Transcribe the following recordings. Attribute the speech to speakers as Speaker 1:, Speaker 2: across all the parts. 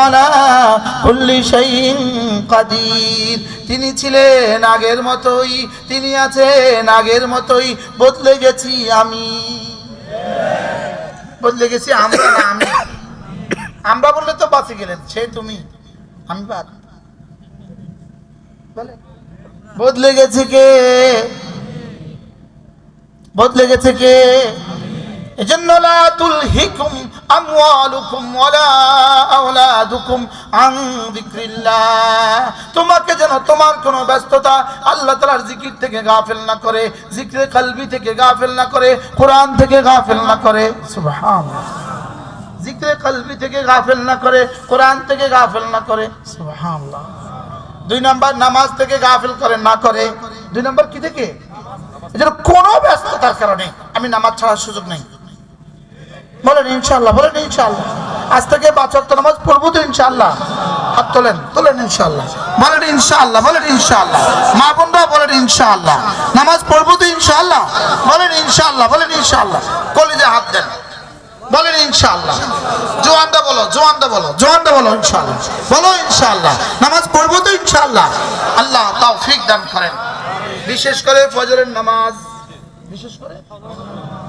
Speaker 1: আলা কুল্লি শাইইন কাদির। তিনি ছিলেন আগের মতোই, তিনি আছেন আগের মতোই। বদলে গেছি আমি, বদলে গেছি আমরা না আমি। আমরা বললে তো বাঁচে গেলেন, সে তুমি আমি বাদ। বদলে গেছে কে? বদলে গেছে কে? এজন্য লা তুলহিকুম আমওয়ালুকুম ওয়ালা আওলাদুকুম আন যিকরিল্লাহ। তোমাকে যেন তোমার কোনো ব্যস্ততা আল্লাহ তাআলার জিকির থেকে গাফিল না করে, জিকরে কলবি থেকে গাফিল না করে, কোরআন থেকে গাফিল না করে। সুবহানাল্লাহ। জিকরে কলবি থেকে গাফিল না করে, কোরআন থেকে গাফিল না করে। সুবহানাল্লাহ। 2 নাম্বার নামাজ থেকে গাফিল করে না করে। 2 নাম্বার কি থেকে? এজন্য কোনো ব্যস্ততার কারণে আমি নামাজ ছাড়ার সুযোগ নেই। বলেন ইনশাআল্লাহ, বলেন ইনশাআল্লাহ। আজ থেকে 5 ওয়াক্ত নামাজ পড়বো তো ইনশাআল্লাহ। হাত তোলেন, তোলেন ইনশাআল্লাহ। বলেন ইনশাআল্লাহ, বলেন ইনশাআল্লাহ। মা বোনরা বলেন ইনশাআল্লাহ। নামাজ পড়বো তো ইনশাআল্লাহ। বলেন ইনশাআল্লাহ, বলেন ইনশাআল্লাহ। কলিজে হাত দেন, বলেন ইনশাআল্লাহ। জোয়ানরা বলো, জোয়ানরা বলো, জোয়ানরা বলো ইনশাআল্লাহ। বলো ইনশাআল্লাহ। নামাজ পড়বো তো ইনশাআল্লাহ। আল্লাহ তৌফিক দান করেন। বিশেষ করে ফজরের নামাজ, বিশেষ করে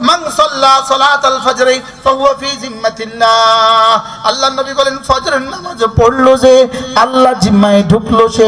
Speaker 1: মান সাল্লা সালাতাল ফজর ফাহুয়া ফি জিম্মাতিল্লাহ। আল্লাহর নবী বলেন ফজরের নামাজ পড়লো যে আল্লাহ জিম্মায় ঢুকলো সে।